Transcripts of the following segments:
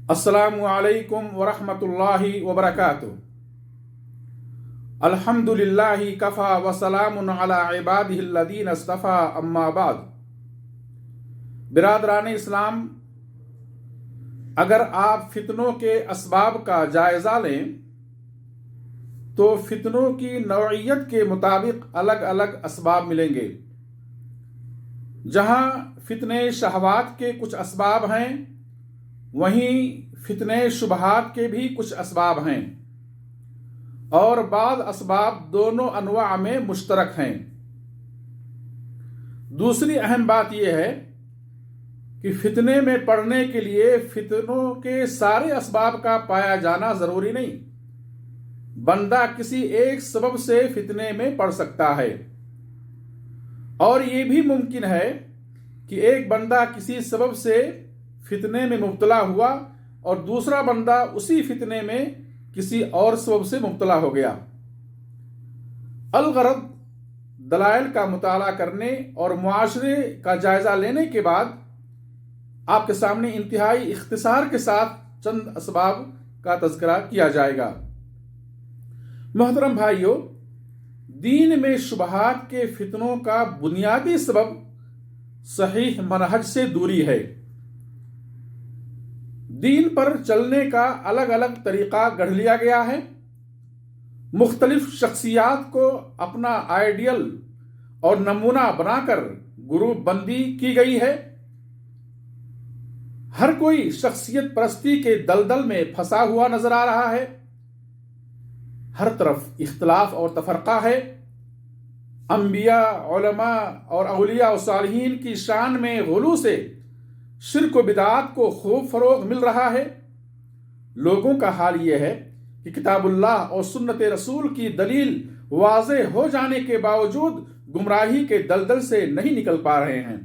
अस्सलामु अलैकुम वरहमतुल्लाहि वबरकातुह। अल्हम्दुलिल्लाहि कफ़ा व सलामुन अला इबादिहिल्लज़ीना इस्तफ़ा अम्मा बाद। बिरादरान इस्लाम, अगर आप फितनों के असबाब का जायज़ा लें तो फितनों की नौइयत के मुताबिक अलग अलग असबाब मिलेंगे। जहाँ फितने शहवात के कुछ असबाब हैं, वहीं फितने शुबहात के भी कुछ असबाब हैं, और बाद असबाब दोनों अनवा में मुश्तरक हैं। दूसरी अहम बात यह है कि फितने में पड़ने के लिए फितनों के सारे असबाब का पाया जाना जरूरी नहीं। बंदा किसी एक सबब से फितने में पड़ सकता है, और ये भी मुमकिन है कि एक बंदा किसी सबब से फितने में मुब्तला हुआ और दूसरा बंदा उसी फितने में किसी और सबब से मुब्तला हो गया। अलगरद दलाइल का मुताला करने और मुआशरे का जायजा लेने के बाद आपके सामने इंतहाई इख्तिसार के साथ चंद असबाब का तज़किरा किया जाएगा। मोहतरम भाइयों, दीन में शुबहात के फितनों का बुनियादी सबब सहीह मनहज से दूरी है। दीन पर चलने का अलग अलग तरीका गढ़ लिया गया है। मुख्तलिफ शख्सियात को अपना आइडियल और नमूना बनाकर ग्रुप बंदी की गई है। हर कोई शख्सियत परस्ती के दलदल में फंसा हुआ नजर आ रहा है। हर तरफ इख्तिलाफ और तफरका है। अंबिया, उलमा और औलिया और सालिहीन की शान में गुलू से शिर्क व बिदात को खूब फरोग मिल रहा है। लोगों का हाल यह है कि किताबुल्लाह और सुन्नत रसूल की दलील वाज़े हो जाने के बावजूद गुमराही के दलदल से नहीं निकल पा रहे हैं,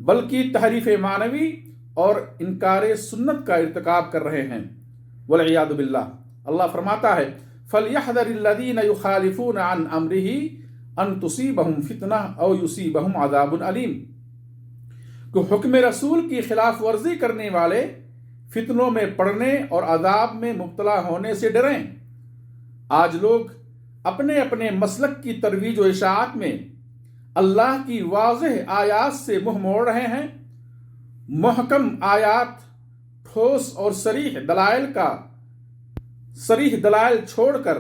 बल्कि तहरीफ मानवी और इनकार सुन्नत का इर्तिकाब कर रहे हैं। वलियादु बिल्लाह। अल्लाह फरमाता है, फलयहज़रिल्लज़ीना युखालिफूना अन अम्रिही अन तुसीबहुम फितनह औ युसीबहुम अज़ाबुन अलीम। कि हुक्म रसूल की खिलाफ वर्जी करने वाले फितनों में पड़ने और अजाब में मुब्तला होने से डरें। आज लोग अपने अपने मसलक की तरवीज व इशाअत में अल्लाह की वाज़ेह आयात से मुंह मोड़ रहे हैं। मुहकम आयात, ठोस और सरीह दलाइल छोड़कर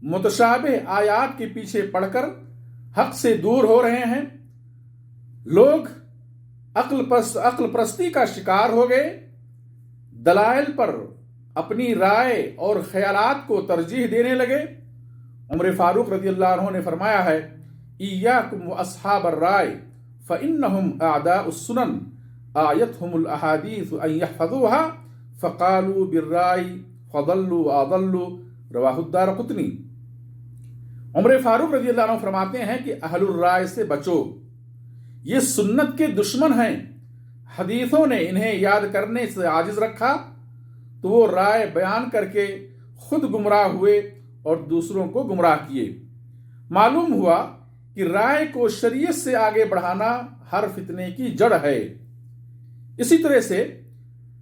मुतशाबिह आयात के पीछे पड़कर हक से दूर हो रहे हैं। लोग अक्ल परस्ती का शिकार हो गए। दलाइल पर अपनी राय और ख्यालात को तरजीह देने लगे। उमर फारूक रज़ियल्लाहु अन्हु ने फरमाया है, इय्याकुम व अस्हाबर राय फ़इन्नहुम अअदाउस सुनन आयतहुमुल अहादीस अन यहफ़ज़ूहा फ़क़ालू बिर्राय फ़ज़ल्लू व अज़ल्लू। रवाहुद दारक़ुतनी। उमर फारूक रज़ियल्लाहु अन्हु फरमाते हैं कि अहलुर राय से बचो, ये सुन्नत के दुश्मन हैं। हदीसों ने इन्हें याद करने से आजिज रखा तो वो राय बयान करके खुद गुमराह हुए और दूसरों को गुमराह किए। मालूम हुआ कि राय को शरीयत से आगे बढ़ाना हर फितने की जड़ है। इसी तरह से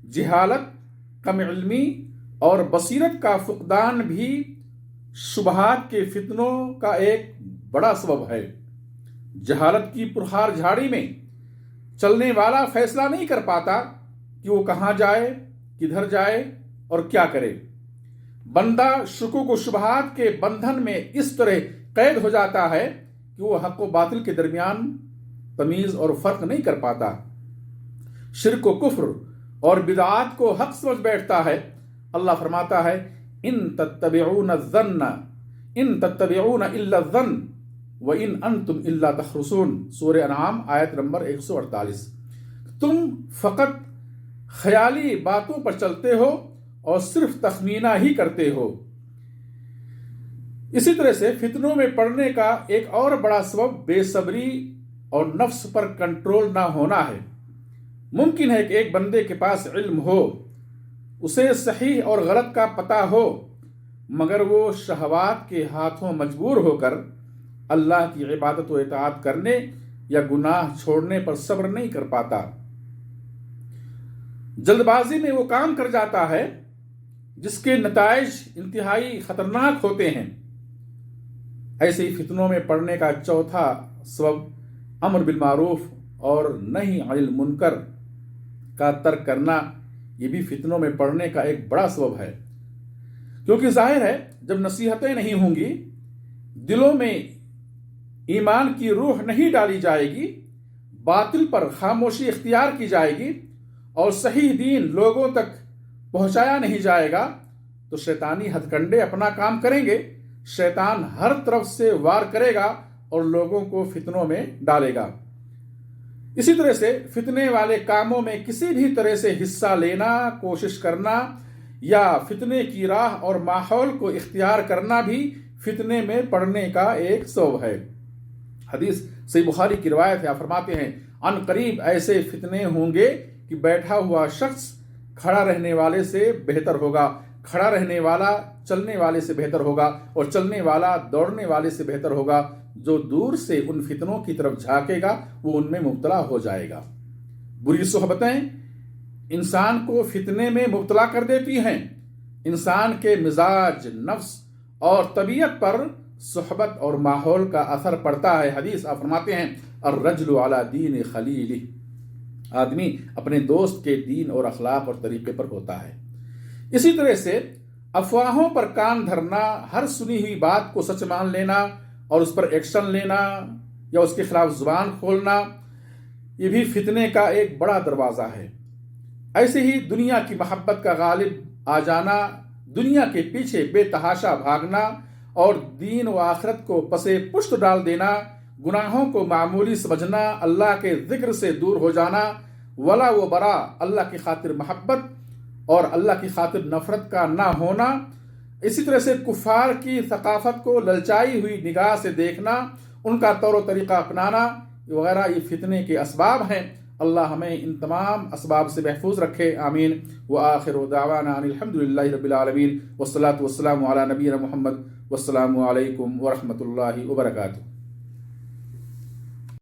जिहालत, कम इल्मी और बसीरत का फुकदान भी शुबहात के फितनों का एक बड़ा सबब है। जहालत की पुरहार झाड़ी में चलने वाला फैसला नहीं कर पाता कि वो कहाँ जाए, किधर जाए और क्या करे। बंदा शुकूक व शुबहात के बंधन में इस तरह कैद हो जाता है कि वो हक व बातिल के दरमियान तमीज और फर्क नहीं कर पाता। शिर्क व कुफ्र और बिदात को हक समझ बैठता है। अल्लाह फरमाता है, इन तत्तबिऊन इल्ला ज़न्न व इन अंतुम इल्ला तखरुसून। सूरह अनआम आयत नंबर 148। तुम फकत ख्याली बातों पर चलते हो और सिर्फ तखमीना ही करते हो। इसी तरह से फितनों में पड़ने का एक और बड़ा सबब बेसब्री और नफ्स पर कंट्रोल ना होना है। मुमकिन है कि एक बंदे के पास इल्म हो, उसे सही और गलत का पता हो, मगर वो शहवात के हाथों मजबूर होकर अल्लाह की इबादत व इताअत करने या गुनाह छोड़ने पर सब्र नहीं कर पाता। جلد بازی میں وہ کام کر جاتا ہے جس کے نتائج انتہائی خطرناک ہوتے ہیں۔ ایسے ہی فتنوں میں پڑنے کا چوتھا سبب امر بالمعروف اور نہی عن المنکر کا ترک کرنا، یہ بھی فتنوں میں پڑنے کا ایک بڑا سبب ہے، کیونکہ ظاہر ہے جب نصیحتیں نہیں ہوں گی، دلوں میں ایمان کی روح نہیں ڈالی جائے گی، باطل پر خاموشی اختیار کی جائے گی اور صحیح دین لوگوں تک پہنچایا نہیں جائے گا، تو شیطانی ہتھ کنڈے اپنا کام کریں گے۔ شیطان ہر طرف سے وار کرے گا اور لوگوں کو فتنوں میں ڈالے گا۔ اسی طرح سے فتنے والے کاموں میں کسی بھی طرح سے حصہ لینا، کوشش کرنا یا فتنے کی راہ اور ماحول کو اختیار کرنا بھی فتنے میں پڑنے کا ایک سبب ہے۔ حدیث صحیح بخاری کی روایت ہے، آپ فرماتے ہیں ان قریب ایسے فتنے ہوں گے کہ بیٹھا ہوا شخص کھڑا رہنے والے سے بہتر ہوگا، کھڑا رہنے والا چلنے والے سے بہتر ہوگا اور چلنے والا دوڑنے والے سے بہتر ہوگا۔ جو دور سے ان فتنوں کی طرف جھانکے گا وہ ان میں مبتلا ہو جائے گا۔ بری صحبتیں انسان کو فتنے میں مبتلا کر دیتی ہیں۔ انسان کے مزاج، نفس اور طبیعت پر صحبت اور ماحول کا اثر پڑتا ہے۔ حدیث آپ فرماتے ہیں الرجل علی دین خلیلہ، آدمی اپنے دوست کے دین اور اخلاق اور طریقے پر ہوتا ہے۔ اسی طرح سے افواہوں پر کان دھرنا، ہر سنی ہوئی بات کو سچ مان لینا اور اس پر ایکشن لینا یا اس کے خلاف زبان کھولنا، یہ بھی فتنے کا ایک بڑا دروازہ ہے۔ ایسے ہی دنیا کی محبت کا غالب آ جانا، دنیا کے پیچھے بے تحاشا بھاگنا اور دین و آخرت کو پسے پشت ڈال دینا، گناہوں کو معمولی سمجھنا، اللہ کے ذکر سے دور ہو جانا، ولا و برا، اللہ کی خاطر محبت اور اللہ کی خاطر نفرت کا نہ ہونا، اسی طرح سے کفار کی ثقافت کو للچائی ہوئی نگاہ سے دیکھنا، ان کا طور و طریقہ اپنانا وغیرہ، یہ فتنے کے اسباب ہیں۔ اللہ ہمیں ان تمام اسباب سے محفوظ رکھے، آمین۔ وآخر دعوانا ان الحمدللہ رب العالمین، والصلاة والسلام علی نبینا محمد، والسلام علیکم ورحمۃ اللہ وبرکاتہ۔